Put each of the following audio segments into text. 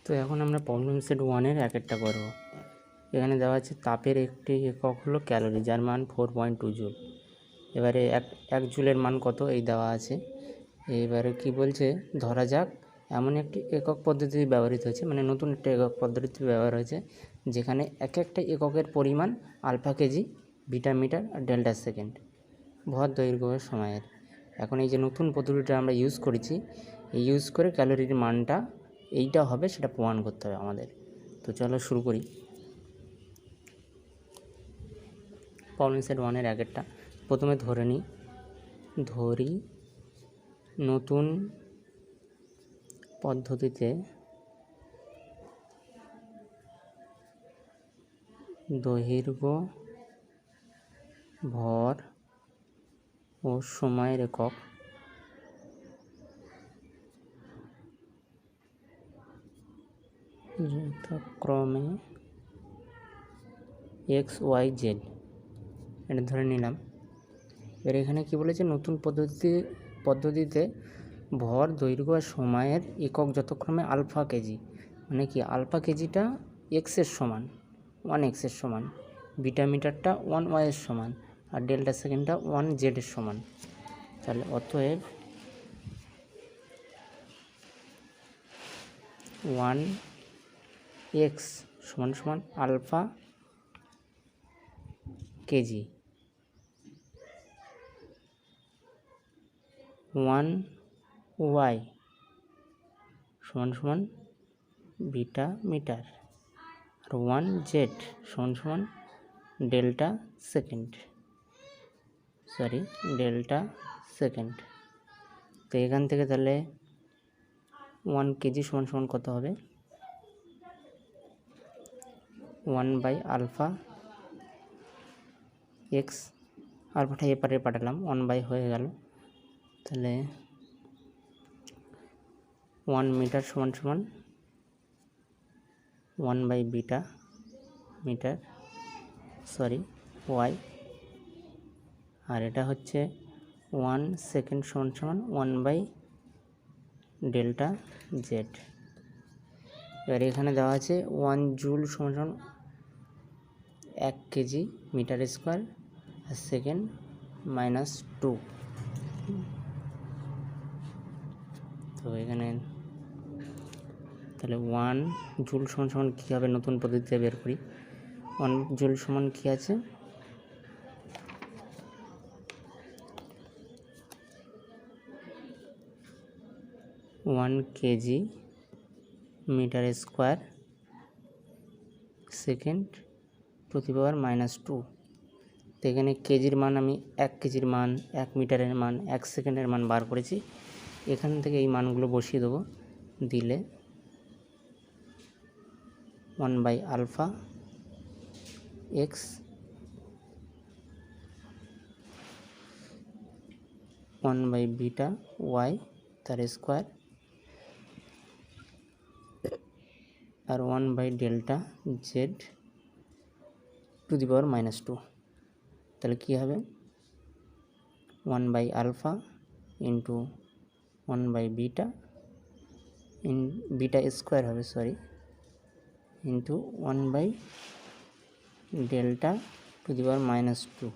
তো এখন আমরা প্রবলেম সেট 1-এর একেরটা করব। এখানে দেওয়া আছে তাপের একটি একক হলো ক্যালোরি, যার মান 4.2 জুল। এবারে এক জুলের মান কত এই দেওয়া আছে। এবারে কি বলছে, ধরা যাক এমন একটি একক পদ্ধতি ব্যবহৃত হয়েছে, মানে নতুন একটা একক পদ্ধতি ব্যবহার হয়েছে, যেখানে এক একটা এককের পরিমাণ আলফা কেজি, বিটা মিটার আর ডেল্টা সেকেন্ড ভর দৈর্ঘ্য সময়ের। এখন এই যে নতুন পদ্ধতিটা আমরা ইউজ করেছি, এই ইউজ করে ক্যালোরির মানটা এইটা হবে সেটা প্রমাণ করতে হবে আমাদের। তো চলো শুরু করি। প্রবলেম সেট 1-এর একেরটা প্রথমে ধরি নতুন পদ্ধতিতে দৈর্ঘ্য, ভর ও সময়ের একক যথাক্রমে XYZ, এটা ধরে নিলাম। এবার এখানে কি বলেছে, নতুন পদ্ধতিতে ভর, দৈর্ঘ্য আর সময়ের একক যথাক্রমে আলফা কেজি, মানে কি আলফা কেজিটা এক্সের সমান 1x এর সমান, বিটা মিটারটা 1y এর সমান আর ডেল্টা সেকেন্ডটা 1z এর সমান। তাহলে অতএব 1x সমান সমান আলফা কেজি, 1y সমান সমান বিটা মিটার আর 1z সমান সমান ডেল্টা সেকেন্ড। তো এখান থেকে তাহলে 1 কেজি সমান সমান কত হবে, 1 আলফা এক্স, আলফাটা এপারে পাঠালাম, 1 হয়ে গেল। তাহলে 1 মিটার সমান সমান 1 বিটা মিটার ওয়াই, আর এটা হচ্ছে 1 সেকেন্ড সমান সমান 1 ডেল্টা জেড। এবার এখানে দেওয়া আছে 1 জুল সমান সমান 1 কেজি মিটার স্কোয়ার আর সেকেন্ড -2। তো এখানে তাহলে 1 জুল সমান সমান কী হবে, নতুন পদ্ধতিতে বের করি। 1 জুল সমান কী আছে, one KG metre square second প্রতি পাওয়ার -2। তো এখানে কেজির মান আমি 1 কেজির মান, 1 মিটারের মান, 1 সেকেন্ডের মান বার করেছি। এখান থেকে এই মানগুলো বসিয়ে দেবো, দিলে 1 আলফা এক্স 1 বিটা ওয়াই তার স্কোয়ার আর 1 delta z to the power -2। তাহলে কী হবে, 1 আলফা ইন্টু 1 বিটা স্কোয়ার হবে into 1 delta to the power -2।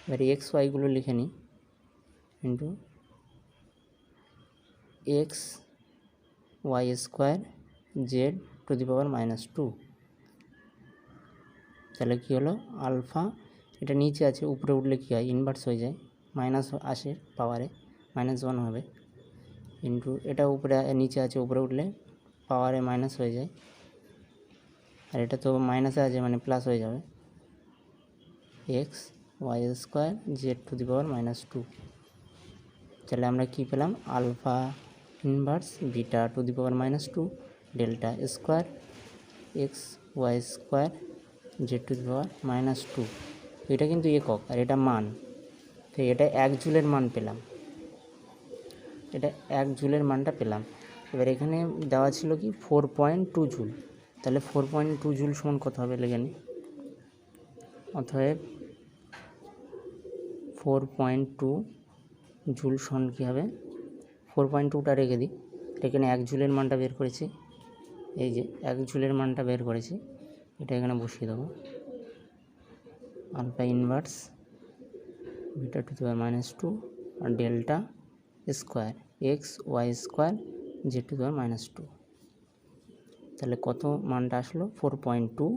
এবার এক্স ওয়াইগুলো লিখে নিই, into x Y square Z to the power -2। তাহলে কী হলো, আলফা এটা নিচে আছে, উপরে উঠলে কী হয়, ইনভার্স হয়ে যায়, মাইনাস আসে পাওয়ারে, -1 হবে, ইন্টু এটা উপরে নিচে আছে, উপরে উঠলে পাওয়ারে মাইনাস হয়ে যায়, আর এটা তো মাইনাসে আছে মানে প্লাস হয়ে যাবে, X Y square Z to the power -2। তাহলে আমরা কী পেলাম, alpha inverse beta to the power -2 delta square X Y square Z to the power -2। এটা কিন্তু একক আর এটা মান, তো এটা 1 জুলের মান পেলাম, এটা 1 জুলের মানটা পেলাম। এবার এখানে দেওয়া ছিল কি 4.2 জুল, তাহলে 4.2 জুল সমান কত হবে লিখে নিই। অতএব 4.2 জুল সমান কী হবে, 4.2টা রেখে দিই, এখানে 1 জুলের মানটা বের করেছি, এই যে 1 জুলের মানটা বের করেছি, এটা এখানে বসিয়ে দেবো। Alpha inverse beta to the power -2 আর delta square X Y square Z to the power -2। তাহলে কত মানটা আসলো? 4.2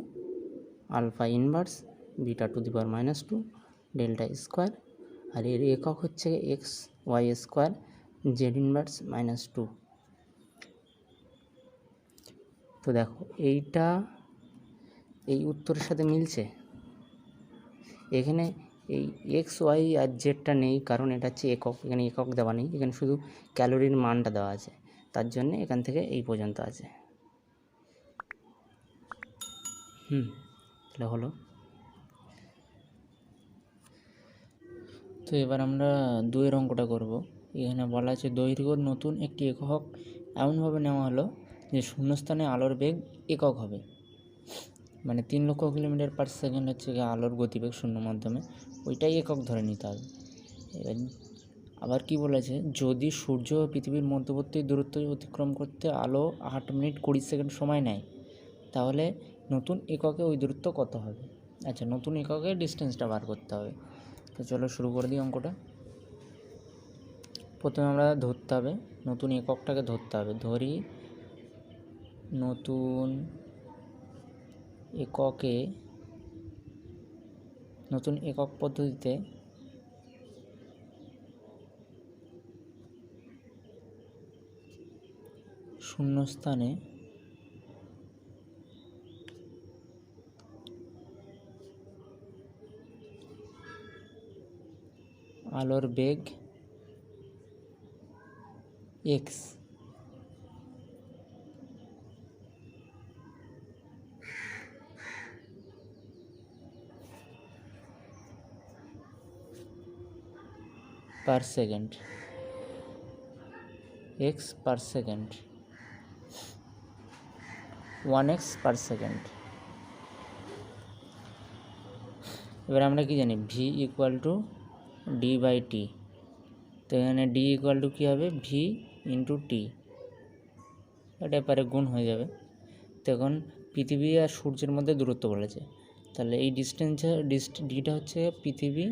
alpha inverse beta to the power -2 delta square, আর এর একক হচ্ছে X Y square Z inverse -2। তো দেখো এইটা এই উত্তরের সাথে মিলছে। এখানে এই এক্স ওয়াই আর জেডটা নেই, কারণ এটা হচ্ছে একক, এখানে একক দেওয়া নেই, এখানে শুধু ক্যালোরির মানটা দেওয়া আছে, তার জন্য এখান থেকে এই পর্যন্ত আছে। তাহলে হলো। তো এবার আমরা 2 অঙ্কটা করব। এখানে বলা আছে দৈর্ঘ্যর নতুন একটি একক এমনভাবে নেওয়া হলো যে শূন্যস্থানে আলোর বেগ একক হবে, মানে 3 লক্ষ কিলোমিটার পার সেকেন্ড হচ্ছে আলোর গতিবেগ শূন্য মাধ্যমে, ওইটাই একক ধরে নিতে হবে। এবার আবার কি বলেছে, যদি সূর্য ও পৃথিবীর মধ্যবর্তী দূরত্ব অতিক্রম করতে আলো 8 মিনিট 20 সেকেন্ড সময় নেয়, তাহলে নতুন এককে ওই দূরত্ব কত হবে? আচ্ছা, নতুন এককে ডিস্টেন্সটা বার করতে হবে। তো চলো শুরু করে দিই অঙ্কটা। প্রথমে আমরা ধরতে হবে, নতুন এককটাকে ধরতে হবে। ধরি নতুন এককে, নতুন একক পদ্ধতিতে শূন্যস্থানে আলোর বেগ X per second, X per second, 1x per second. এবার আমরা কি জানি, V equal to D by T. তো এখানে ডি ইকুয়াল টু কী হবে? ভি ইন্টু টি, এটা এবারে গুণ হয়ে যাবে। তো এখন পৃথিবী আর সূর্যের মধ্যে দূরত্ব বলেছে, তাহলে এই ডিটা হচ্ছে পৃথিবী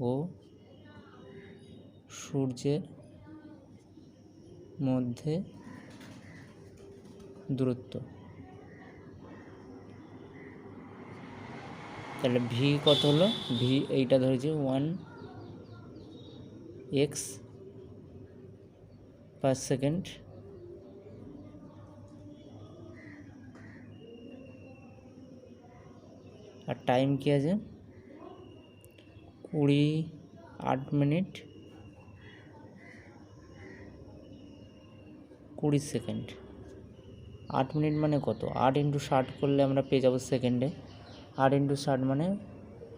ও সূর্যের মধ্যে দূরত্ব। তাহলে ভি কত হলো? ভি এইটা ধরেছে 1x পার সেকেন্ড, আর টাইম কি আছে? 8 মিনিট 20 সেকেন্ড। 8 মিনিট মানে কত? 8 × 60 করলে আমরা পেয়ে যাবো সেকেন্ডে। 8 × 60 মানে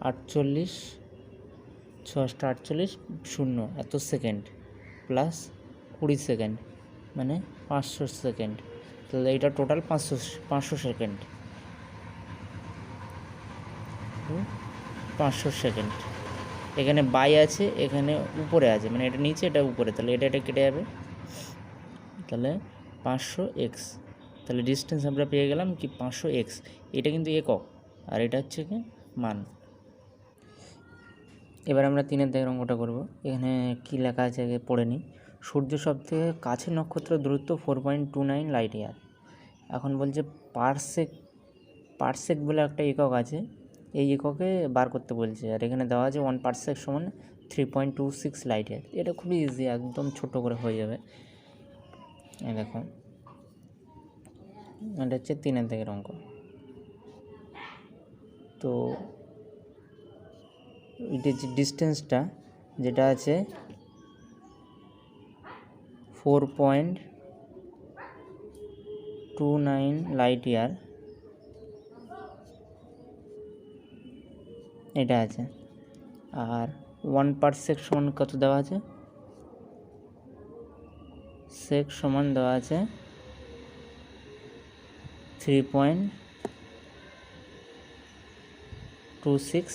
48, 6 48 শূন্য, এত সেকেন্ড প্লাস 20 সেকেন্ড মানে 500 সেকেন্ড। তাহলে এটা টোটাল 500 সেকেন্ড, 500 সেকেন্ড। এখানে বাই আছে, এখানে উপরে আছে, মানে এটা নিচে এটা উপরে, তাহলে এটা কেটে যাবে, তাহলে 500x। তাহলে ডিস্টেন্স আমরা পেয়ে গেলাম কি 500x। এটা কিন্তু একক আর এটা হচ্ছে কি মান। এবার আমরা 3 দাগের অঙ্কটা করব। এখানে কি লেখা আছে আগে পড়ে নিই। সূর্য সবথেকে কাছের নক্ষত্র দূরত্ব 4.29 লাইট ইয়ার। এখন বলছে পারসেক বলে একটা একক আছে, এই এককে বার করতে বলছে, আর এখানে দেওয়া আছে 1 পারসেক সমান 3.26 লাইট ইয়ার। এটা খুবই ইজি, একদম ছোট করে হয়ে যাবে। দেখো এটা হচ্ছে 3 দাগের অঙ্ক। তো এটা যে ডিস্টেন্সটা যেটা আছে 4.29 লাইট ইয়ার, এটা আছে। আর 1 পারসেক সমান কত দেওয়া আছে? সেক সমান দেওয়া আছে 3.26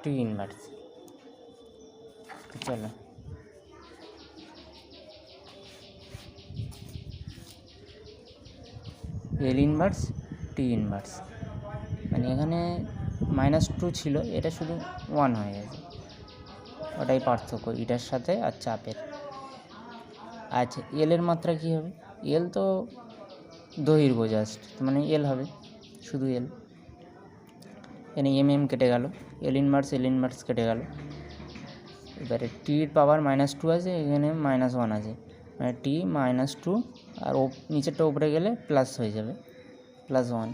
टी इनवर्स। চলো এল ইনভার্স টি ইনভার্স, মানে এখানে -2 ছিল, এটা শুধু 1 হয়ে গেছে, ওটাই পার্থক্য এটার সাথে আর চাপের। আচ্ছা, এলের মাত্রা কী হবে? এল তো দৈর্ঘ্য জাস্ট, মানে এল হবে, শুধু এল। এখানে কেটে গেল, এল ইনভার্স কেটে গেল। এবারে টির পাওয়ার -2 আছে, এখানে -1 আছে, মানে টি -2, আর নিচেরটা উপরে গেলে প্লাস হয়ে যাবে, +1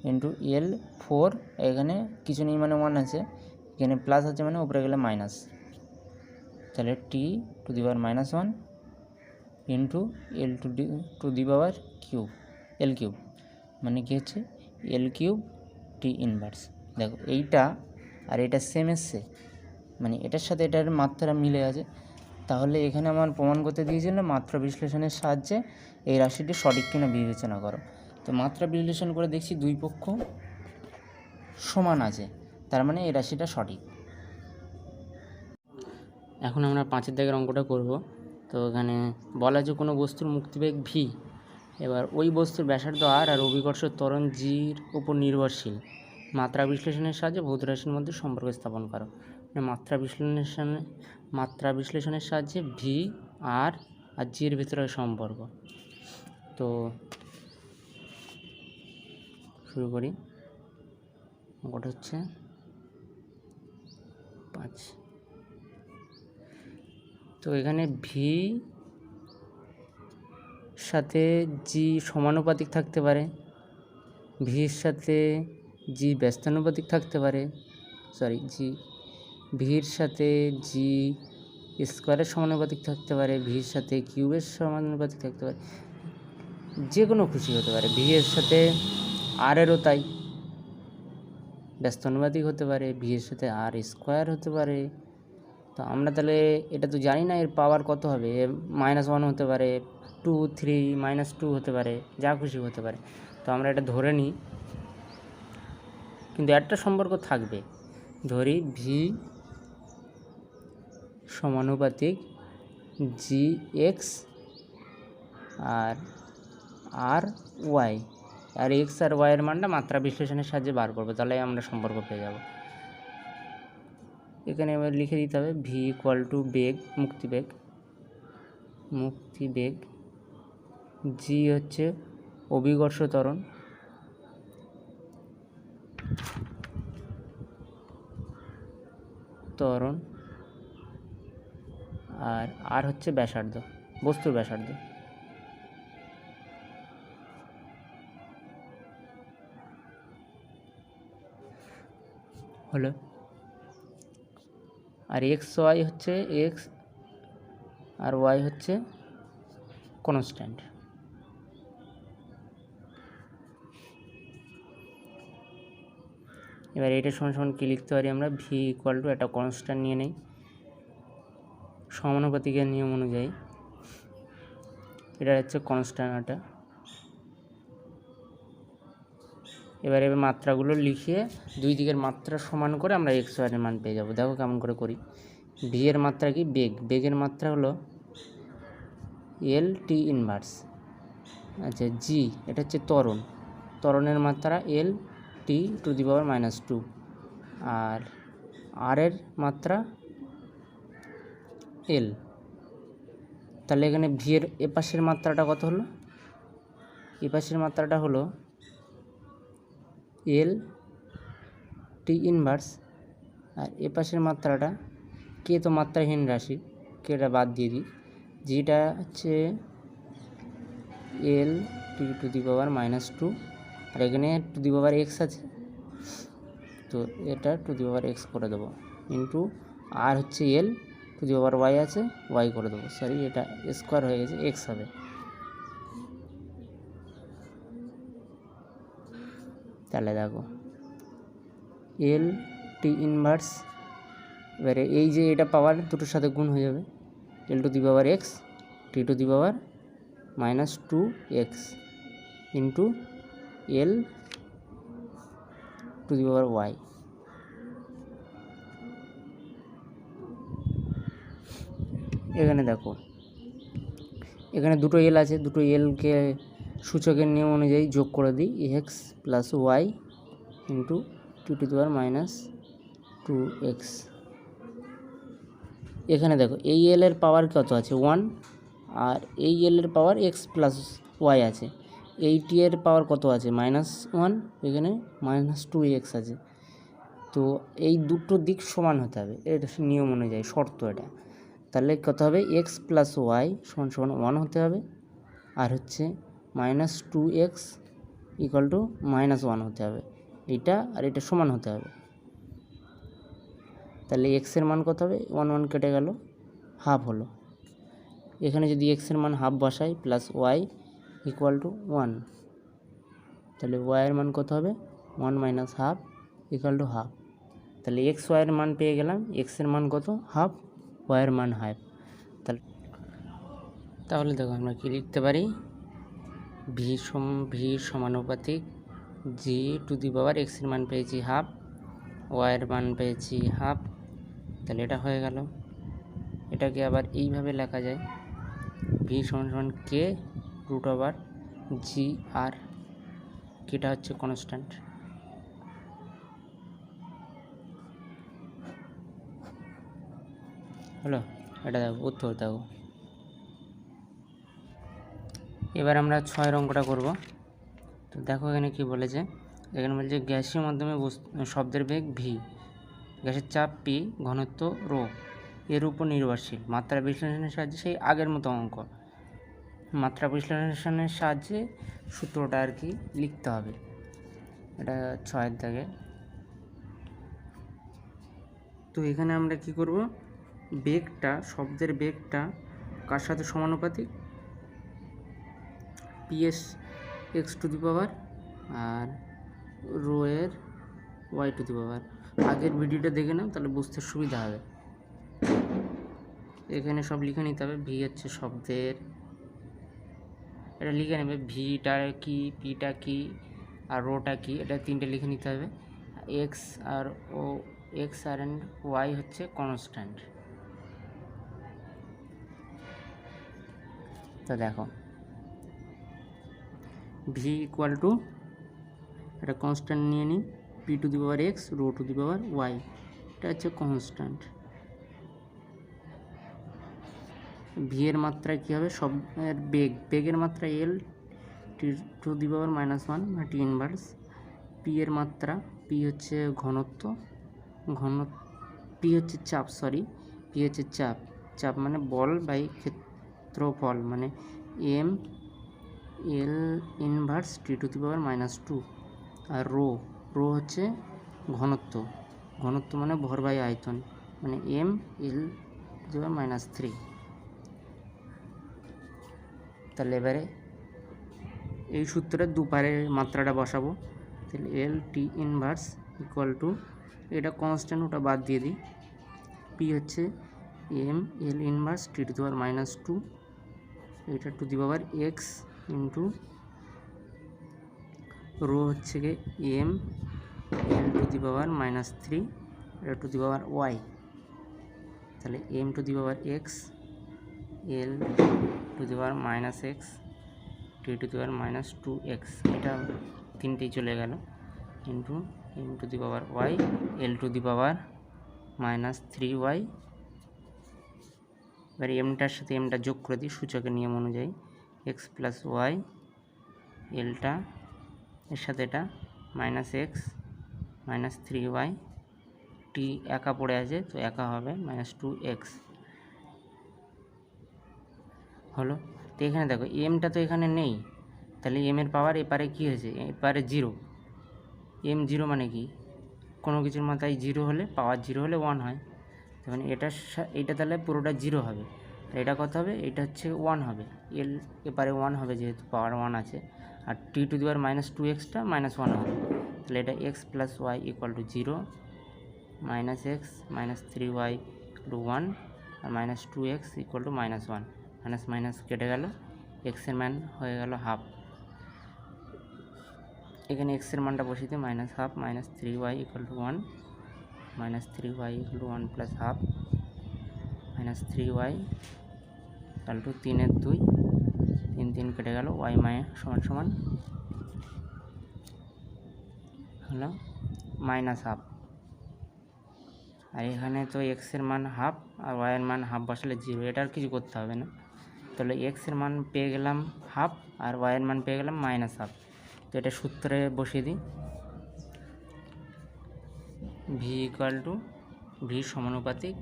ইন্টু এল 4, এখানে কিছু নেই মানে 1 আছে, এখানে প্লাস আছে মানে উপরে গেলে মাইনাস, তাহলে T to the power -1 into L to the power cube, L cube, মানে কী হচ্ছে এল কিউব টি ইনভার্স। দেখো এইটা আর এটা সেম এসছে, মানে এটার সাথে এটার মাত্রা মিলে আছে, তাহলে এখানে আমার প্রমাণ করতে দিয়েছিল মাত্রা বিশ্লেষণের সাহায্যে এই রাশিটি সঠিক কিনা বিবেচনা করো। তো মাত্রা বিশ্লেষণ করে দেখছি দুই পক্ষ সমান আছে, তার মানে এই রাশিটা সঠিক। এখন আমরা 5 দাগের অঙ্কটা করব। তো এখানে বলা যে কোনো বস্তুর মুক্তিবেগ ভি, এবার ওই বস্তুর ব্যাসার্ধ আর অভিকর্ষ ত্বরণ জির উপর নির্ভরশীল, মাত্রা বিশ্লেষণের সাহায্যে ভৌত রাশির মধ্যে সম্পর্ক স্থাপন করো। মাত্রা বিশ্লেষণের সাহায্যে ভি আর জির ভিতরে সম্পর্ক। তো শুরু করি, অঙ্কটা হচ্ছে 5। তো এখানে ভি সাথে জি সমানুপাতিক থাকতে পারে, ভির সাথে জি ব্যস্তানুপাতিক থাকতে পারে, ভির সাথে জি স্কোয়ারের সমানুপাতিক থাকতে পারে, ভির সাথে কিউবের সমানুপাতিক থাকতে পারে, যে কোনো খুশি হতে পারে। ভি এর সাথে আর এরও তাই ব্যস্তানুপাতিক হতে পারে, ভি এর সাথে আর স্কোয়ার হতে পারে। তো আমরা তাহলে এটা তো জানি না এর পাওয়ার কত হবে, -1 হতে পারে, 2, 3, -2 হতে পারে, যা খুশি হতে পারে। তো আমরা এটা ধরে নিই, কিন্তু একটা সম্পর্ক থাকবে, ধরি ভি সমানুপাতিক জি এক্স আর আর ওয়াই, আর এক্স আর ওয়াইয়ের মানটা মাত্রা বিশ্লেষণের সাহায্যে বার করবো, তাহলে আমরা সম্পর্ক পেয়ে যাব। এখানে এবার লিখে দিতে হবে ভি ইকুয়াল টু বেগ, মুক্তিবেগ, জি হচ্ছে অভিকর্ষ ত্বরণ, আর হচ্ছে ব্যাসার্ধ, বস্তুর ব্যাসার্ধ। হলো, আর এক্স ওয়াই হচ্ছে, এক্স আর ওয়াই হচ্ছে কনস্ট্যান্ট। এবার এটা সমান কী লিখতে পারি আমরা, ভি ইকুয়াল টু একটা কনস্ট্যান্ট নিয়ে নেই সমানুপাতিকের নিয়ম অনুযায়ী, এটা হচ্ছে কনস্ট্যান্ট এটা। এবার মাত্রাগুলো লিখিয়ে দুই দিকের মাত্রা সমান করে আমরা এক্স ওয়াইয়ের মান পেয়ে যাবো। দেখো কেমন করে করি। ভি এর মাত্রা কি, বেগের মাত্রা হলো এল টি ইনভার্স। আচ্ছা, জি এটা হচ্ছে ত্বরণের মাত্রা এল টি টু দি পাওয়ার -2, আর আর এর মাত্রা এল। তাহলে এখানে ভি এর এপাশের মাত্রাটা কত হলো, এপাশের মাত্রাটা হলো এল টি ইনভার্স, আর এপাশের মাত্রাটা কে তো মাত্রাহীন রাশি, কে এটা বাদ দিয়ে দিই, যেটা হচ্ছে এল টি টু দি পাওয়ার -2, আর এখানে টু দি পাওয়ার এক্স আছে, তো এটা টু দি পাওয়ার এক্স করে দেবো, ইন্টু আর হচ্ছে এল টু দি পাওয়ার ওয়াই আছে, ওয়াই করে দেবো, এটা স্কোয়ার হয়ে গেছে, এক্স হবে। তাহলে দেখো এল টি ইনভার্স, এবারে এই যে এটা পাওয়ার দুটোর সাথে গুণ হয়ে যাবে, L to the power X T to the power -2x into L to the power Y. এখানে দেখো, এখানে দুটো এল আছে, দুটো এলকে সূচকের নিয়ম অনুযায়ী যোগ করে দিই, X plus Y into two to the power minus 2x। এখানে দেখো এই এলের পাওয়ার কত আছে 1, আর এই এলের পাওয়ার এক্স প্লাস ওয়াই আছে। এই টি এর পাওয়ার কত আছে -1, এখানে -2x আছে। তো এই দুটো দিক সমান হতে হবে, এটা নিয়ম অনুযায়ী শর্ত এটা। তাহলে কত হবে, এক্স প্লাস ওয়াই সমান সমান 1 হতে হবে, আর হচ্ছে -2x ইকুয়াল টু -1 হতে হবে। এইটা আর এটা সমান হতে হবে। তাহলে এক্সের মান কত হবে, 1 কেটে গেল, হাফ হলো। এখানে যদি এক্সের মান হাফ বসাই প্লাস ওয়াই ইকুয়াল টু 1, তাহলে ওয়াইয়ের মান কত হবে 1 minus half equal to half. তাহলে এক্স ওয়াইয়ের মান পেয়ে গেলাম, এক্সের মান কত হাফ, ওয়াইয়ের মান হাফ। তাহলে দেখো আমরা কি লিখতে পারি, ভি সমানুপাতিক জি টু দি পাওয়ার এক্সের মান পেয়েছি হাফ, ওয়াইয়ের মান পেয়েছি হাফ। তাহলে এটা হয়ে গেল। এটাকে আবার এইভাবে লেখা যায়, ভি সমান সমান কে রুট ওভার জি আর, কেটা হচ্ছে কনস্ট্যান্ট। হলো, এটা দেখো উত্তর দেখো। এবার আমরা 6 অঙ্কটা করব। তো দেখো এখানে কি বলেছে, এখানে বলছে গ্যাসীয় মাধ্যমে শব্দের বেগ ভি, গ্যাসের চাপ পি, ঘনত্ব রো এর উপর নির্ভরশীল। মাত্রা বিশ্লেষণের সাহায্যে, সেই আগের মতো অঙ্ক, মাত্রা বিশ্লেষণের সাহায্যে সূত্রটা আর কি লিখতে হবে। এটা 6 দাগে। তো এখানে আমরা কি করব, বেগটা, শব্দের বেগটা কার সাথে সমানুপাতিক, P's X to the power আর রো এর ওয়াই টু দি পাওয়ার। আগের ভিডিওটা দেখে নাও, তাহলে বুঝতে সুবিধা হবে। এখানে সব লিখে নিতে হবে, ভি হচ্ছে শব্দের, এটা লিখে নেবে, ভিটা কি, পিটা কি, আর রোটা কি, এটা 3টে লিখে নিতে হবে। এক্স আর ও, এক্স আর এন্ড ওয়াই হচ্ছে কনস্ট্যান্ট। তো দেখো ভি ইকুয়াল টু, এটা কনস্ট্যান্ট নিয়ে নিই, P to the power X, rho to the power Y, এটা হচ্ছে কনস্ট্যান্ট। ভি এর মাত্রা কী হবে, সব বেগের মাত্রা এল টি টু দি পাওয়ার -1 বা টি ইনভার্স। পি এর মাত্রা, পি হচ্ছে ঘনত্ব, পি হচ্ছে চাপ, পি হচ্ছে চাপ মানে বল বাই ক্ষেত্রফল, মানে M L inverse T to the power -2। আর রো হচ্ছে ঘনত্ব মানে ভর বাই আয়তন, মানে M L to the power -3। তাহলে এবারে এই সূত্রের দুপারের মাত্রাটা বসাবো। তাহলে L T inverse equal to, এটা কনস্ট্যান্ট, ওটা বাদ দিয়ে দিই, পি হচ্ছে M L inverse T to the power -2, এটা to the power X into rho হচ্ছে গিয়ে M L to the power -3, এটা টু দি পাওয়ার ওয়াই। তাহলে M to the power X, L to the power -x, T to the power -2x, এটা 3টেই চলে গেল, into M to the power Y, L to the power -3y। এবার এমটার সাথে এমটা যোগ করে দিই সূচকের নিয়ম অনুযায়ী, এক্স প্লাস ওয়াই, এলটা এর সাথে এটা -x -3y, টি একা পড়ে আছে তো একা হবে -2x হলো। তো এখানে দেখো এমটা তো এখানে নেই, তাহলে এম এর পাওয়ার এপারে কী হয়েছে, এপারে 0। এম 0 মানে কি, কোনো কিছুর মাথায় 0 হলে, পাওয়ার 0 হলে 1 হয়, তখন এটা তাহলে পুরোটা 0 হবে। এটা কত হবে, এটা হচ্ছে 1 হবে, এল এপারে 1 হবে যেহেতু পাওয়ার 1 আছে, আর টি টু দি পাওয়ার -2xটা -1 হবে। তাহলে এটা X plus Y equal to 0, -x -3y equal to 1, আর -2x ইকুয়াল টু -1, মাইনাস কেটে গেল, এক্সের মান হয়ে গেল হাফ। এখানে এক্সের মানটা বসিয়ে দিই, -1/2 -3y equal to 1, -3y equal to 1 plus half, -3y তাহলে 3 2 3 3 কেটে গেল, ওয়াই সমান সমান হলো -1/2। আর এখানে তো এক্সের মান হাফ আর ওয়াইয়ের মান হাফ বসালে 0, এটা আর কিছু করতে হবে না। তাহলে এক্সের মান পেয়ে গেলাম হাফ আর ওয়াইয়ের মান পেয়ে গেলাম -1/2। তো এটা সূত্রে বসিয়ে দিই, ভি সমানুপাতিক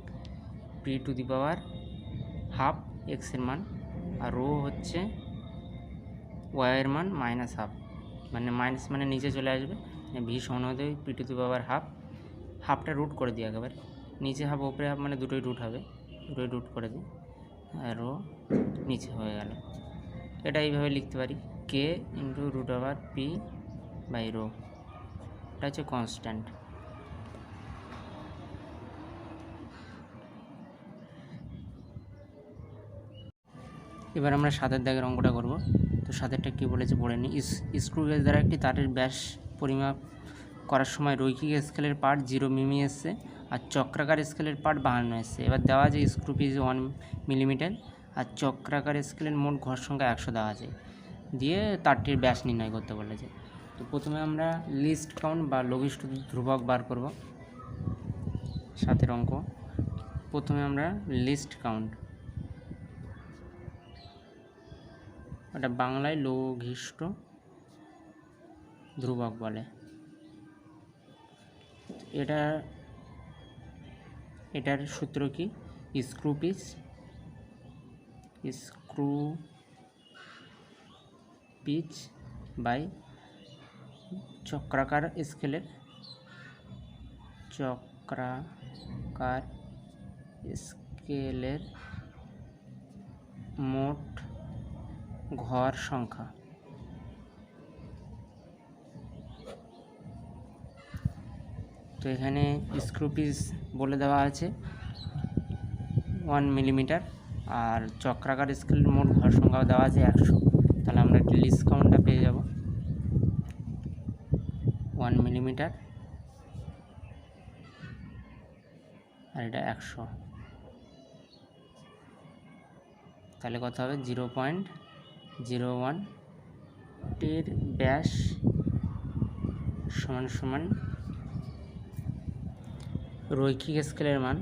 p⁻½ এক্সের মান, আর রো হচ্ছে ওয়াইয়ের মান -1/2, মানে মাইনাস মানে নিচে চলে আসবে, ভি সমানুপাতিক p⁻½ হাফটা রুট করে দিই একেবারে, নিচে হাফ ওপরে হাফ মানে দুটোই রুট হবে, দুটোই রুট করে দিই, আর রো নিচে হয়ে গেল। এটা এইভাবে লিখতে পারি কে ইন্টু √p/ρ, এটা হচ্ছে কনস্ট্যান্ট। এবার আমরা 7 দাগের অঙ্কটা করব। তো 7টা কী বলেছে পড়ে নিই। স্ক্রু গেজ দ্বারা একটি তারের ব্যাস পরিমাপ করার সময় রৈখিক স্কেলের পার্ট 0 মিমি এসছে আর চক্রাকার স্কেলের পার্ট 52 এসছে। এবার দেওয়া আছে স্ক্রু পিস 1 মিলিমিটার আর চক্রাকার স্কেলের মোট ঘর সংখ্যা 100 দেওয়া আছে, দিয়ে তারটির ব্যাস নির্ণয় করতে বলেছে। তো প্রথমে আমরা লিস্ট কাউন্ট বা লঘিষ্ঠ ধ্রুবক বার করব। 7 অঙ্ক, প্রথমে আমরা লিস্ট কাউন্ট, ওটা বাংলায় লঘিষ্ঠ ধ্রুবক বলে। এটার সূত্র কি, স্ক্রু পিচ বাই চক্রাকার স্কেলের মোট ঘর সংখ্যা। তো এখানে স্ক্রু পিস বলে দেওয়া আছে 1 মিলিমিটার আর চক্রাকার স্কেলের মোট ঘর সংখ্যা দেওয়া আছে 100। তাহলে আমরা লিস্ট কাউন্টটা পেয়ে যাব 1 মিলিমিটার আর এটা 100, তাহলে কত হবে 0.01 টির ব্যাস সমান সমান রৈখিক স্কেলের মান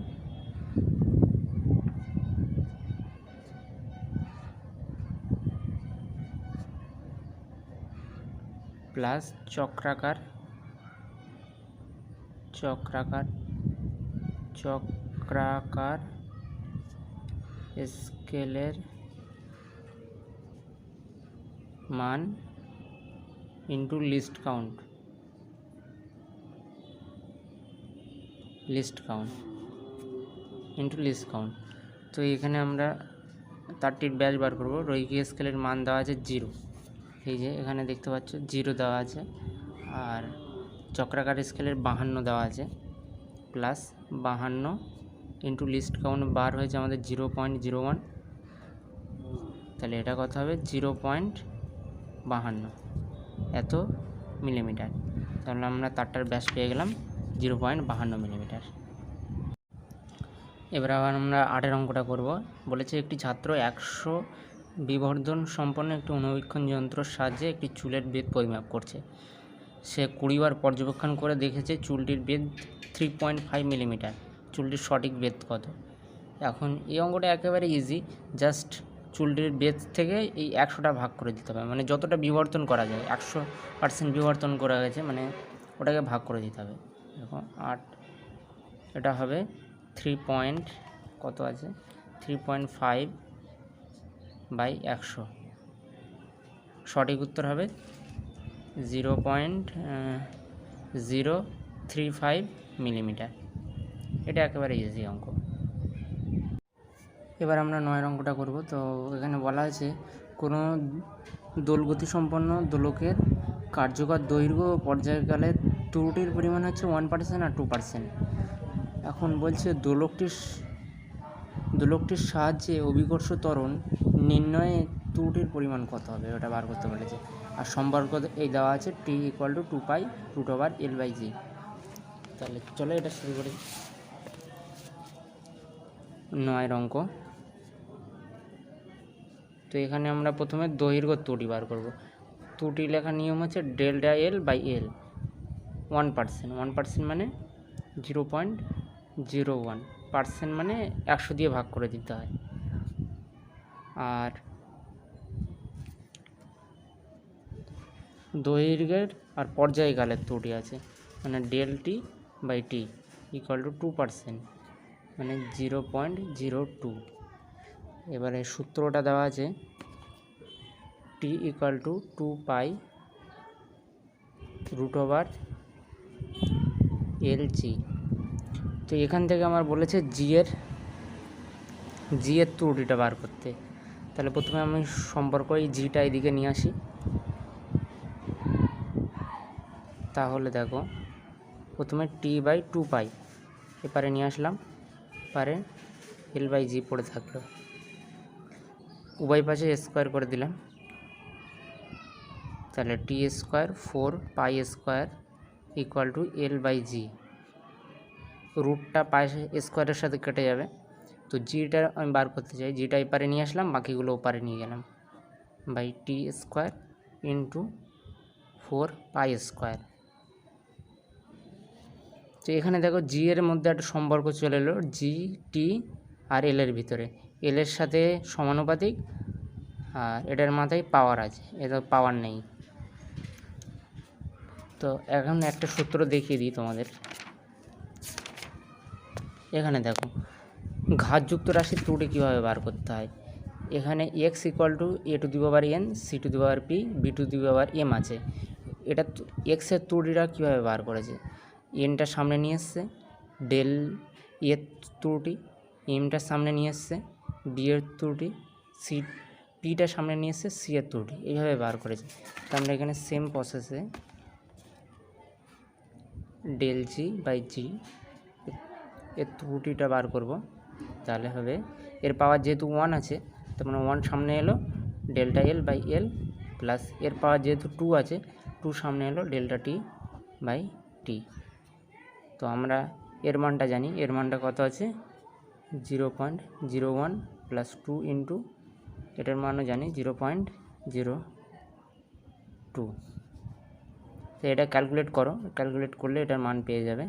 প্লাস চক্রাকার স্কেলের মান ইন্টু লিস্ট কাউন্ট তো এখানে আমরা তারটির ব্যাস বার করব। রৈখিক স্কেলের মান দেওয়া আছে 0, এই যে এখানে দেখতে পাচ্ছ 0 দেওয়া আছে, আর চক্রাকার স্কেলের 52 দেওয়া আছে, প্লাস 52 ইন্টু লিস্ট কাউন্ট বার হয়েছে আমাদের 0.01, তাহলে এটা কত হবে 0.52 এত মিলিমিটার। তাহলে আমরা তারটার ব্যাস পেয়ে গেলাম 0.52 মিলিমিটার। এবার আবার আমরা 8 অঙ্কটা করব। বলেছে একটি ছাত্র 100 বিবর্ধন সম্পন্ন একটি অনুবীক্ষণ যন্ত্রের সাহায্যে একটি চুলের বেধ পরিমাপ করছে। সে 20 বার পর্যবেক্ষণ করে দেখেছে চুলটির বেধ 3.5 মিলিমিটার। চুলটির সঠিক বেধ কত? এখন এই অঙ্কটা একেবারে ইজি, জাস্ট চুলটির বেধ থেকে এই 100টা ভাগ করে দিতে হবে, মানে যতটা বিবর্তন করা যায় 100% বিবর্তন করা গেছে, মানে ওটাকে ভাগ করে দিতে হবে। দেখো 8, এটা হবে 3.5 বাই 100, সঠিক উত্তর হবে 0.035 মিলিমিটার। এটা একেবারে ইজি অঙ্ক। এবার আমরা 9 অঙ্কটা করব। তো এখানে বলা আছে কোনো দোলগতিসম্পন্ন দোলকের কার্যকর দৈর্ঘ্য ও পর্যায়কালের ত্রুটির পরিমাণ হচ্ছে 1% আর 2%। এখন বলছে দোলকটির সাহায্যে অভিকর্ষ ত্বরণ নির্ণয়ে ত্রুটির পরিমাণ কত হবে, ওটা বার করতে বলেছে। আর সম্পর্ক এই দেওয়া আছে t = 2π√L/g। তাহলে চলো এটা শুরু করি। 9 অঙ্ক, তো এখানে আমরা প্রথমে দৈর্ঘ্য ত্রুটি বার করব। ত্রুটি লেখার নিয়ম হচ্ছে ডেল্টা এল বাই এল 1%। 1% মানে 0.01%, মানে 100 দিয়ে ভাগ করে দিতে হয়। আর দৈর্ঘ্যের আর পর্যায়কালের ত্রুটি আছে, মানে del T by T equal to 2%, মানে 0.02। এবারে সূত্রটা দেওয়া আছে টি ইকুয়াল টু 2π√LG। তো এখান থেকে আমার বলেছে জি এর ত্রুটিটা বার করতে। তাহলে প্রথমে আমি সম্পর্ক এই জিটা এদিকে নিয়ে আসি। তাহলে দেখো প্রথমে টি বাই 2π এপারে নিয়ে আসলাম, পারে এল বাই জি পড়ে থাকলো, উভয় পাশে স্কোয়ার করে দিলাম। তাহলে T square 4π² equal to L by G. রুটটা পাই স্কোয়ারের সাথে কেটে যাবে। তো জিটা আমি বার করতে চাই, জিটা এপারে নিয়ে আসলাম, বাকিগুলো ওপারে নিয়ে গেলাম, বাই টি স্কোয়ার ইন্টু 4π²। তো এখানে দেখো জি এর মধ্যে একটা সম্পর্ক চলে এলো, জি টি আর এল এর ভিতরে, এল এর সাথে সমানুপাতিক, আর এটার মাথায় পাওয়ার আছে, এটা পাওয়ার নেই। তো এখন একটা সূত্র দেখিয়ে দিই তোমাদের। এখানে দেখো ঘাতযুক্ত রাশির ত্রুটি কীভাবে বার করতে হয়। এখানে x equal to a⁴n c⁴p b⁴m আছে। এটা এক্সের ত্রুটিটা কীভাবে বার করেছে, এনটা সামনে নিয়ে এসছে, ডেল এর ত্রুটি, এমটা সামনে নিয়ে এসছে, বি এর ত্রুটি, সি পিটা সামনে নিয়ে এসছে, সি এর ত্রুটি, এইভাবে বার করেছে। তো আমরা এখানে সেম প্রসেসে ডেল জি বাই জি এর ত্রুটিটা বার করব। তাহলে হবে এর পাওয়ার যেহেতু 1 আছে, তার মানে 1 সামনে এলো delta L by L, plus এর পাওয়ার যেহেতু 2 আছে, 2 সামনে এলো ডেল্টা টি বাই টি। তো আমরা এর মানটা জানি, এর মানটা কত আছে 0.01 প্লাস 2 ইন্টু এটার মানও জানি 0.02। তো এটা ক্যালকুলেট করো, ক্যালকুলেট করলে এটার মান পেয়ে যাবে।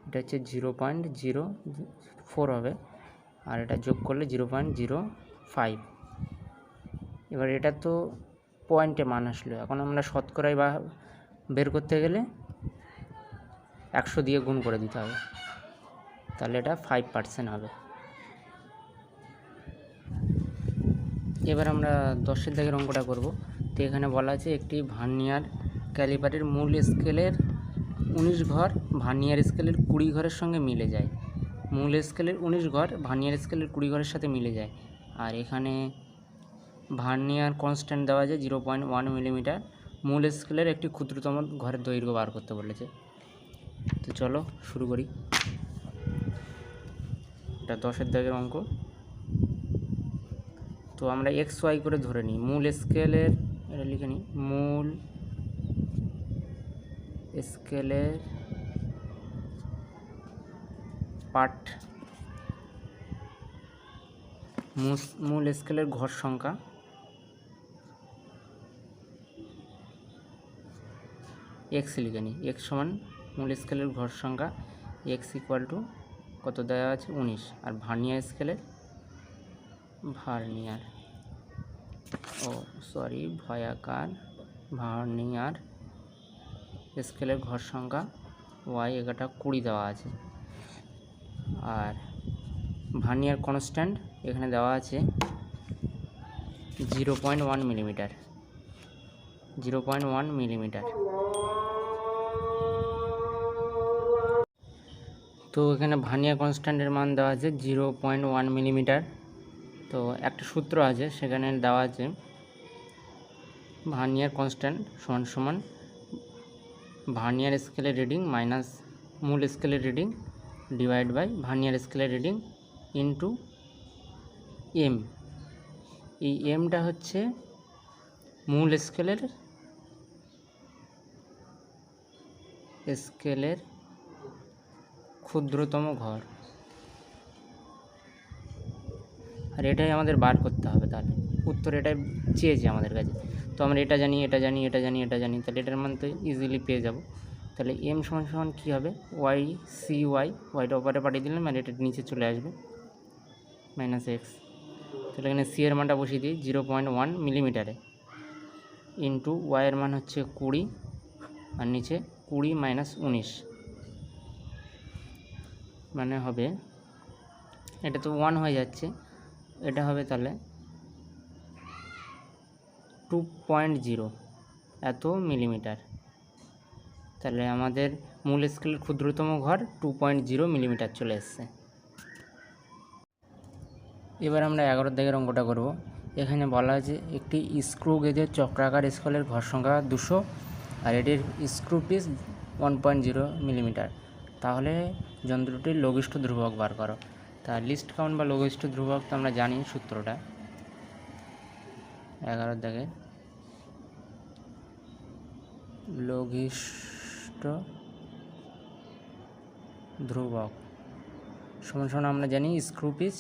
এটা হচ্ছে 0.04 হবে, আর এটা যোগ করলে 0.05। এবার এটা তো পয়েন্টে মান আসলো, এখন আমরা শতকরায় বা বের করতে গেলে 100 দিয়ে গুণ করে দিতে হবে, তাহলে এটা 5% হবে। এবার আমরা 10 দাগের অঙ্কটা করব। তো এখানে বলা আছে একটি ভার্নিয়ার ক্যালিপারের মূল স্কেলের 19 ঘর ভার্নিয়ার স্কেলের 20 ঘরের সঙ্গে মিলে যায়। মূল স্কেলের 19 ঘর ভার্নিয়ার স্কেলের 20 ঘরের সাথে মিলে যায়। আর এখানে ভার্নিয়ার কনস্ট্যান্ট দেওয়া আছে 0.1 মিলিমিটার। মূল স্কেলের একটি ক্ষুদ্রতম ঘরের দৈর্ঘ্য বার করতে বলেছে। তো চলো শুরু করি। এটা 10 দাগের অঙ্ক। তো আমরা XY করে ধরে নিই, মূল স্কেলের, এটা লিখে নিই, মূল স্কেলের পার্ট, মূল স্কেলের ঘর সংখ্যা x লিখে নিই, x সমান মূল স্কেলের ঘর সংখ্যা, x ইকুয়াল টু কত দেওয়া আছে 19। আর ভার্নিয়ার স্কেলের ভার্নিয়ার স্কেলের ঘর সংখ্যা y এগারোটা 20 দেওয়া আছে। আর ভার্নিয়ার কনস্ট্যান্ট এখানে দেওয়া আছে 0.1 মিলিমিটার। তো এখানে ভার্নিয়ার কনস্ট্যান্টের মান দেওয়া আছে 0.1 মিলিমিটার। তো একটা সূত্র আছে, সেখানে দেওয়া আছে ভার্নিয়ার কনস্ট্যান্ট সমান সমান ভার্নিয়ার স্কেলের রিডিং মাইনাস মূল স্কেলের রিডিং ডিভাইড বাই ভার্নিয়ার স্কেলের রিডিং ইন্টু এম। এই এমটা হচ্ছে মূল স্কেলের ক্ষুদ্রতম ঘর, আর এটাই আমাদের বার করতে হবে। তাহলে উত্তর এটা চেয়েছে আমাদের কাছে। তো আমরা এটা জানি, এটা জানি, এটা জানি, এটা জানি, তাহলে এটার মান তো ইজিলি পেয়ে যাব। তাহলে এম সমান সমান কী হবে, ওয়াই সি ওয়াইটা ওপারে পাঠিয়ে দিলাম আর এটা নিচে চলে আসবে মাইনাস এক্স। তাহলে এখানে সি এর মানটা বসিয়ে দিই 0.1 মিলিমিটারে, ইন্টু ওয়াইয়ের মান হচ্ছে 20 আর নিচে 20 মাইনাস 19 মানে হবে, এটা তো 1 হয়ে যাচ্ছে, এটা হবে তাহলে 2.0 এত মিলিমিটার। তাহলে আমাদের মূল স্কেলের ক্ষুদ্রতম ঘর 2.0 মিলিমিটার চলে এসছে। এবার আমরা 11 দাগের অঙ্কটা করব। এখানে বলা আছে একটি স্ক্রু গেজের চক্রাকার স্কেলের ঘর সংখ্যা 200 আর এটির স্ক্রু পিস 1.0 মিলিমিটার। তাহলে যন্ত্রটির লঘিষ্ঠ ধ্রুবক বার করো। তা লিস্ট কাউন্ট বা লঘিষ্ঠ ধ্রুবক তো আমরা জানি সূত্রটা, 11 দাগে লঘিষ্ঠ ধ্রুবক সমান সমান আমরা জানি স্ক্রু পিস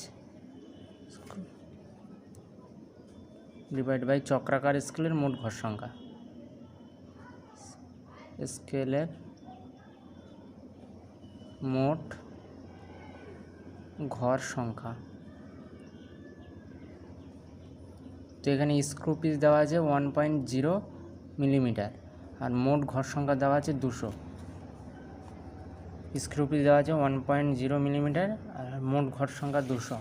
ডিভাইড বাই চক্রাকার স্কেলের মোট ঘর সংখ্যা, স্কেলের মোট ঘর সংখ্যা। তো এখানে স্ক্রু পিস দেওয়া আছে 1.0 মিলিমিটার আর মোট ঘর সংখ্যা দেওয়া আছে 200। স্ক্রু পিস দেওয়া আছে 1.0 মিলিমিটার আর মোট ঘর সংখ্যা 200।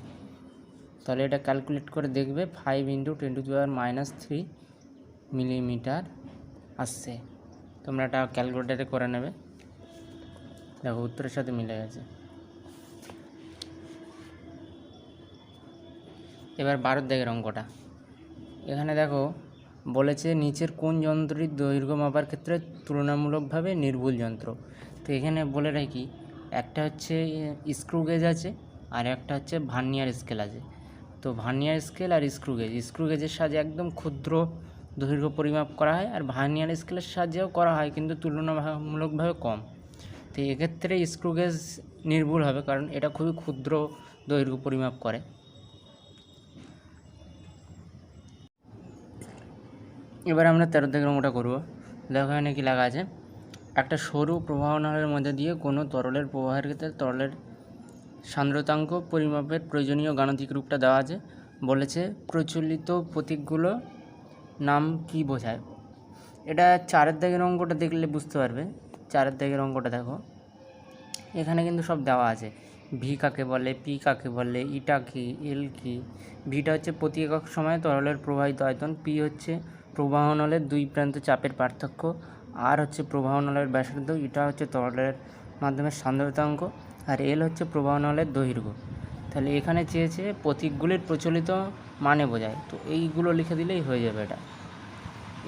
তাহলে এটা ক্যালকুলেট করে দেখবে 5 × 10⁻³ মিলিমিটার আসছে। তোমরা এটা ক্যালকুলেটারে করে নেবে, দেখো উত্তরের সাথে মিলে গেছে। এবার 12 দাগের অঙ্কটা। এখানে দেখো বলেছে নিচের কোন যন্ত্রটির দৈর্ঘ্য মাপার ক্ষেত্রে তুলনামূলকভাবে নির্ভুল যন্ত্র। তো এখানে বলে রাখি, একটা হচ্ছে স্ক্রু গেজ আছে আর একটা হচ্ছে ভার্নিয়ার স্কেল আছে। তো ভার্নিয়ার স্কেল আর স্ক্রু গেজের সাহায্যে একদম ক্ষুদ্র দৈর্ঘ্য পরিমাপ করা হয় আর ভার্নিয়ার স্কেলের সাহায্যেও করা হয় কিন্তু তুলনামূলকভাবে কম। তো এক্ষেত্রে স্ক্রু গেজ নির্ভুল হবে কারণ এটা খুবই ক্ষুদ্র দৈর্ঘ্য পরিমাপ করে। এবার আমরা 13 দাগের অঙ্কটা করব। দেখো এখানে কি লেখা আছে, একটা সরু প্রবাহনলের মধ্যে দিয়ে কোনো তরলের প্রবাহের ক্ষেত্রে তরলের সান্দ্রতাঙ্ক পরিমাপের প্রয়োজনীয় গাণিতিক রূপটা দেওয়া আছে। বলেছে প্রচলিত প্রতীকগুলো নাম কি বোঝায়। এটা 4 দাগের অঙ্কটা দেখলে বুঝতে পারবে। 4 দাগের অঙ্কটা দেখো, এখানে কিন্তু সব দেওয়া আছে, ভি কাকে বলে, পি কাকে বলে, ইটা কি, এল কি। ভিটা হচ্ছে প্রতি একক সময়ে তরলের প্রবাহিত আয়তন, পি হচ্ছে প্রবাহনলের দুই প্রান্ত চাপের পার্থক্য, আর হচ্ছে প্রবাহনলের ব্যাসার্ধ, ইটা হচ্ছে তরলের মাধ্যমে সান্দ্রতাঙ্ক, আর এল হচ্ছে প্রবাহনলের দৈর্ঘ্য। তাহলে এখানে চেয়েছে প্রতীকগুলির প্রচলিত মানে বোঝায়, তো এইগুলো লিখে দিলেই হয়ে যাবে এটা।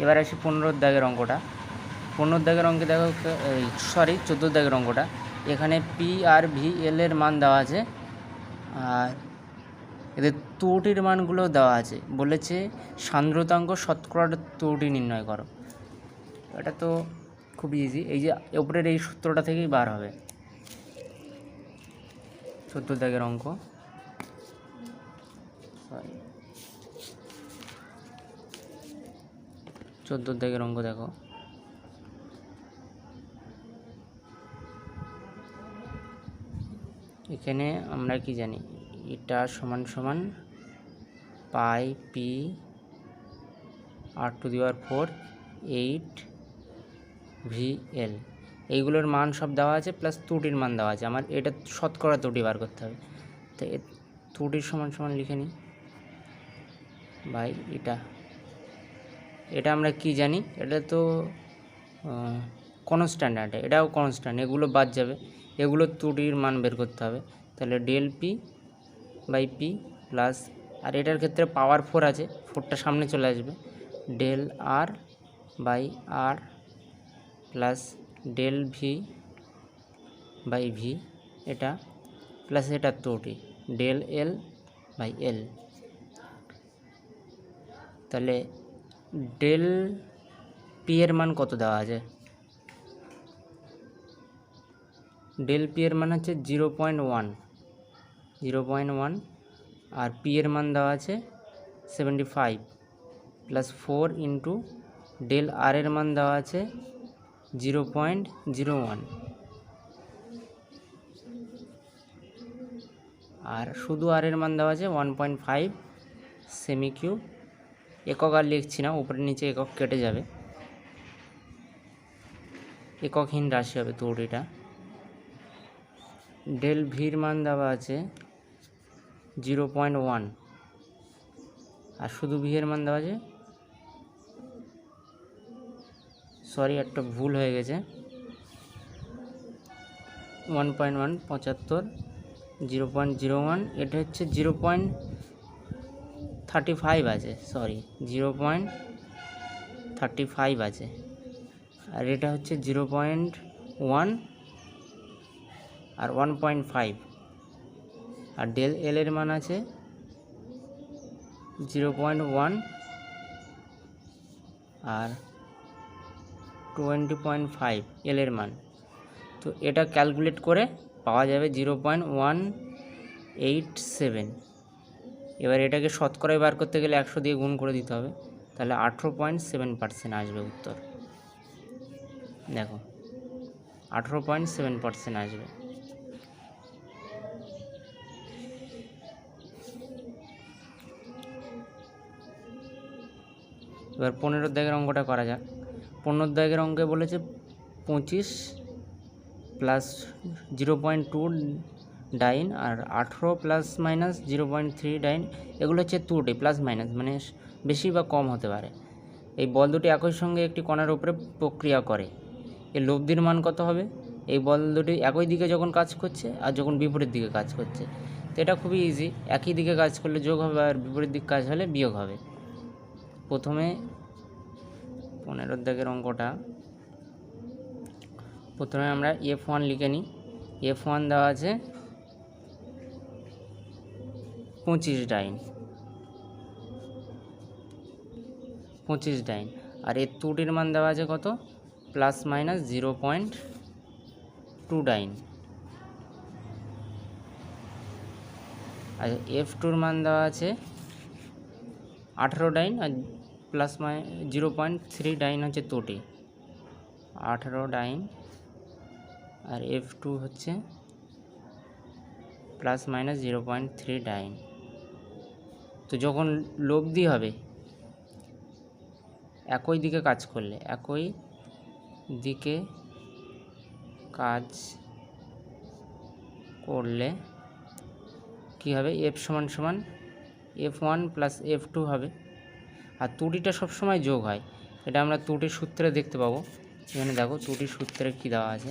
এবার আসি 15 দাগের অঙ্কটা। 15 দাগের অঙ্কে দেখো 14 দাগের অঙ্কটা। এখানে পি আর ভি এল এর মান দেওয়া আছে আর এদের ত্রুটির মানগুলো দেওয়া আছে। বলেছে সান্দ্রতাঙ্ক শতকরা ত্রুটি নির্ণয় করো। এটা তো খুব ইজি, এই যে উপরের এই সূত্রটা থেকেই বার হবে। 14 দাগের অঙ্ক, 14 দাগের অঙ্ক দেখো, এখানে আমরা কি জানি, এটা সমান সমান পাই পি r⁴ 8 ভি এল, এইগুলোর মান সব দেওয়া আছে প্লাস ত্রুটির মান দেওয়া আছে। আমার এটা শতকরা ত্রুটি বার করতে হবে, তো ত্রুটির সমান সমান লিখে নিই বাই এটা আমরা কি জানি, এটা তো কনস্ট্যান্ট, এটাও কনস্ট্যান্ট, এগুলো বাদ যাবে, এগুলো ত্রুটির মান বের করতে হবে। তাহলে del P by P plus, আর এটার ক্ষেত্রে পাওয়ার 4 আছে, 4টা সামনে চলে আসবে, del R by R plus del V by V, এটা প্লাস এটা ত্রুটি ডেল এল বাই এল। তাহলে ডেল পি এর মান কত দেওয়া আছে, ডেল পি এর মান হচ্ছে 0.1 আর পি এর মান দেওয়া আছে 75 প্লাস 4 ইন্টু ডেল আর এর মান দেওয়া আছে 0.01, আর শুধু আর এর মান দেওয়া আছে 1.5 সেমি কিউব। একক আর লিখছি না, উপরে নিচে একক কেটে যাবে, এককহীন রাশি হবে তৈরিটা। ডেল ভির মান দেওয়া আছে 0.1, আর শুধু ভি এর মান দেওয়া আছে, সরি একটা ভুল হয়ে গেছে, 1.1 75, 0.01, এটা হচ্ছে 0.35 আছে, সরি 0.35 আছে, আর এটা হচ্ছে 0.1 আর 1.5, আর ডেল এল এর মান আছে 0.1 আর 20.5 এল এর মান। তো এটা ক্যালকুলেট করে পাওয়া যাবে 0.187। এবার এটাকে শতকরায় বার করতে গেলে 100 দিয়ে গুণ করে দিতে হবে, তাহলে 18.7% আসবে উত্তর। দেখো 18.7% আসবে। এবার 15 দাগের অঙ্কটা করা যাক। 15 দাগের অঙ্কে বলেছে 25 প্লাস 0.2 ডাইন আর 18 প্লাস মাইনাস 0.3 ডাইন, এগুলো হচ্ছে 2D প্লাস মাইনাস, মানে বেশি বা কম হতে পারে। এই বল দুটি একই সঙ্গে একটি কণার উপরে প্রক্রিয়া করে, এর লব্ধির মান কত হবে? এই বল দুটি একই দিকে যখন কাজ করছে আর যখন বিপরীত দিকে কাজ করছে, তো এটা খুবই ইজি। একই দিকে কাজ করলে যোগ হবে, আর বিপরীত দিকে কাজ হলে বিয়োগ হবে। প্রথমে 15 দাগের অঙ্কটা, প্রথমে আমরা F1 লিখে নিই। F1 দেওয়া আছে 25 ডাইন, 25 ডাইন, আর এর ত্রুটির মান দেওয়া আছে কত? প্লাস মাইনাস 0.2 ডাইন। আর F2 মান দেওয়া আছে 18 ডাইন, আর প্লাস 0.3 ডাইন হচ্ছে ত্রুটি, 18 ডাইন, আর F2 হচ্ছে প্লাস মাইনাস 0.3 ডাইন। তো যখন লব্ধি হবে একই দিকে কাজ করলে, একই দিকে কাজ করলে কী হবে? F সমান সমান F1 প্লাস F2 হবে। আর ত্রুটিটা সবসময় যোগ হয়, এটা আমরা ত্রুটির সূত্রে দেখতে পাবো। এখানে দেখো ত্রুটির সূত্রে কী দেওয়া আছে,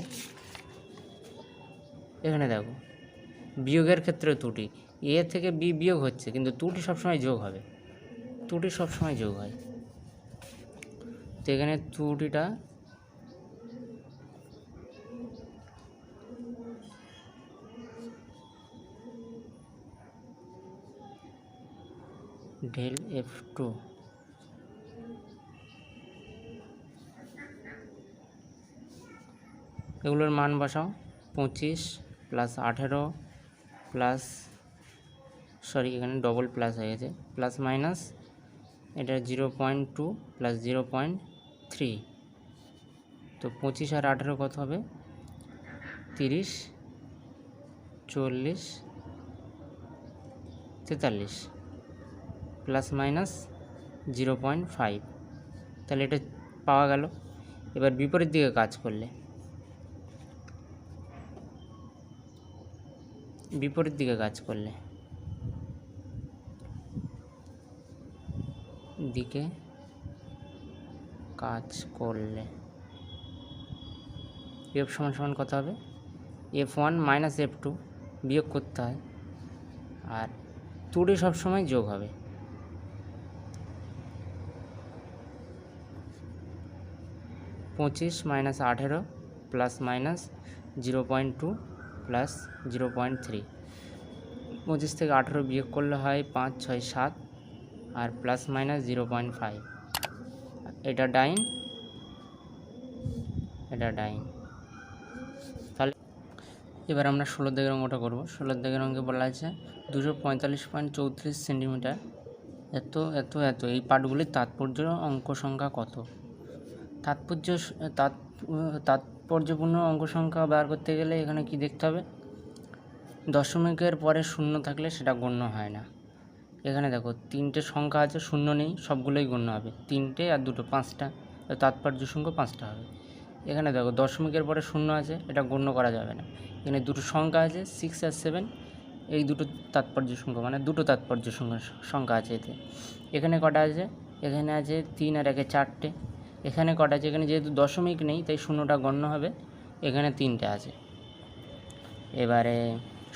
এখানে দেখো বিয়োগের ক্ষেত্রে ত্রুটি, এ থেকে বি বিয়োগ হচ্ছে, কিন্তু ত্রুটি সবসময় যোগ হবে, ত্রুটি সবসময় যোগ হয়। তো এখানে ত্রুটিটা ডেল F2, এগুলোর মান বসাও। 25 প্লাস 18 প্লাস, সরি এখানে ডবল প্লাস হয়ে গেছে, প্লাস মাইনাস এটা 0.2 প্লাস 0.3, তো 25 আর 18 কত হবে? 30, 40, 43, প্লাস মাইনাস 0.5, তাহলে এটা পাওয়া গেল। এবার বিপরীত দিকে কাজ করলে, বিপরীত দিকে কাজ করলে, দিকে কাজ করলে F সমান সমান কত হবে? F1 মাইনাস F2 বিয়োগ করতে হয়, আর ত্রুটি সবসময় যোগ হবে। পঁচিশ মাইনাস 18 প্লাস মাইনাস 0.2 প্লাস 0.3, 25 থেকে 18 বিয়োগ করলে হয় 5, 6, 7, আর প্লাস মাইনাস 0.5, এটা ডাইন, এটা ডাইন। তাহলে এবার আমরা 16 দাগের অঙ্কটা করব। 16 দাগের অঙ্কে বলা আছে 245.34 সেন্টিমিটার এত এত এত এই পাঠগুলির তাৎপর্য অঙ্ক সংখ্যা কত? তাৎপর্যপূর্ণ অঙ্ক সংখ্যা বার করতে গেলে এখানে কি দেখতে হবে, দশমিকের পরে শূন্য থাকলে সেটা গণ্য হয় না। এখানে দেখো তিনটে সংখ্যা আছে, শূন্য নেই, সবগুলোই গণ্য হবে, তিনটে আর দুটো, পাঁচটা, তাৎপর্য সংখ্যা পাঁচটা হবে। এখানে দেখো দশমিকের পরে শূন্য আছে, এটা গণ্য করা যাবে না। এখানে দুটো সংখ্যা আছে 6 আর 7, এই দুটো তাৎপর্য সংখ্যা, মানে দুটো তাৎপর্য সংখ্যা আছে এতে। এখানে কটা আছে, এখানে আছে 3 আর 1 4টে। এখানে কটা আছে, এখানে যেহেতু দশমিক নেই তাই শূন্যটা গণ্য হবে, এখানে 3টে আছে। এবারে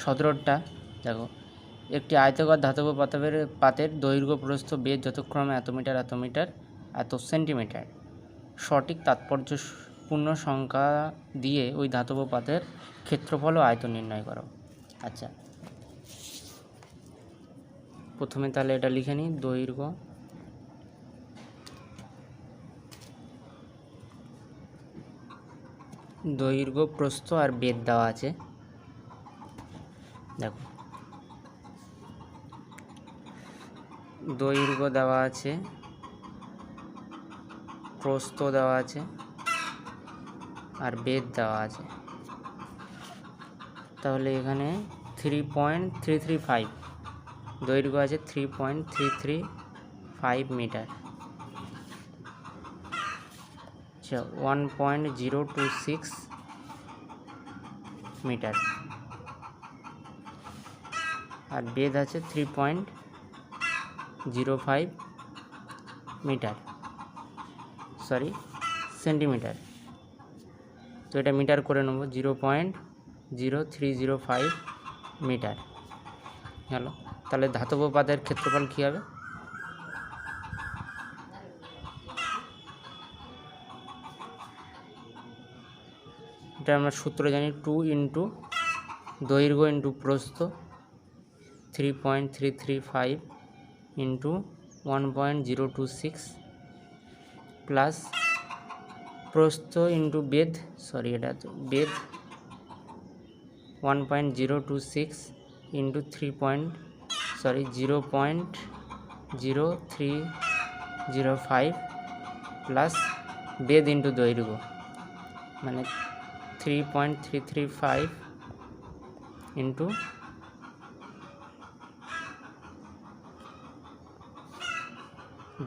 17টা দেখো, একটি আয়তাকার ধাতব পাতের দৈর্ঘ্য প্রস্থ বেধ যথাক্রমে এত মিটার এত মিটার এত সেন্টিমিটার, সঠিক তাৎপর্যপূর্ণ সংখ্যা দিয়ে ওই ধাতব পাতের ক্ষেত্রফল ও আয়তন নির্ণয় করো। আচ্ছা, প্রথমে তাহলে এটা লিখে নিই, দৈর্ঘ্য প্রস্থ আর বেধ দেওয়া আছে। দেখো দৈর্ঘ্য দেওয়া আছে, প্রস্থ দেওয়া আছে আর বেধ দেওয়া আছে। তাহলে এখানে 3.335, দৈর্ঘ্য আছে 3.335 মিটার, আচ্ছা 1.026 মিটার, আর বেধ আছে 3.05 মিটার, সরি সেন্টিমিটার। তো এটা মিটার করে নেব, 0.0305 মিটার গেল। তাহলে ধাতব পাতের ক্ষেত্রফল কী হবে, এটা আমরা সূত্র জানি, 2 ইন্টু দৈর্ঘ্য ইন্টু প্রস্থ 3.335 ইন্টু 1.026 প্লাস প্রস্থ ইন্টু বেধ, সরি এটা তো বেধ 1.026 ইন্টু 0.0305 প্লাস বেধ ইন্টু দৈর্ঘ্য, মানে 3.335 ইন্টু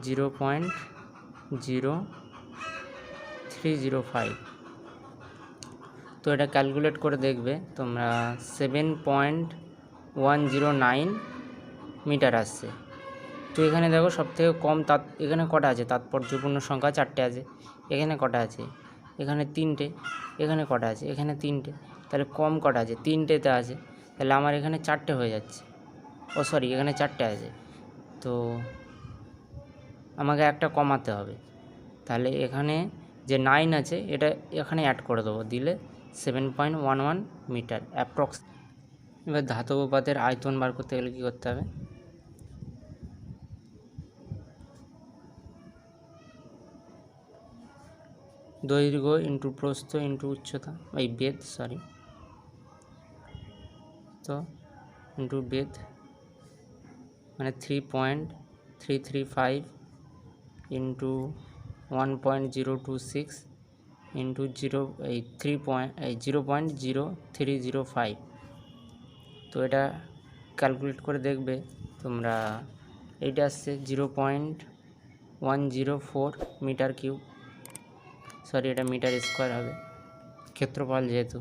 0.0305। তো এটা ক্যালকুলেট করে দেখবে তোমরা, 7.109 মিটার আসছে। তো এখানে দেখো সবথেকে কম এখানে কটা আছে, তাৎপর্যপূর্ণ সংখ্যা 4টে আছে। এখানে কটা আছে, এখানে 3টে। এখানে কটা আছে, এখানে 3টে। তাহলে কম কটা আছে, 3টেতে আছে। তাহলে আমার এখানে 4টে হয়ে যাচ্ছে, সরি এখানে 4টে আছে, তো আমাকে একটা কমাতে হবে। তাহলে এখানে যে 9 আছে এটা এখানে অ্যাড করে দেবো, দিলে 7.11 মিটার অ্যাপ্রক্স। এবার ধাতব পাতের আয়তন বার করতে গেলে কী করতে হবে, দৈর্ঘ্য ইন্টু প্রস্থ ইন্টু উচ্চতা, এই বেধ সরি, তো ইন্টু বেধ মানে 3.335 ইন্টু 1.026 ইন্টু 0.0305। তো এটা ক্যালকুলেট করে দেখবে তোমরা, এইটা আসছে 0.104 মিটার কিউব, সরি এটা মিটার স্কোয়ার হবে, ক্ষেত্রফল যেহেতু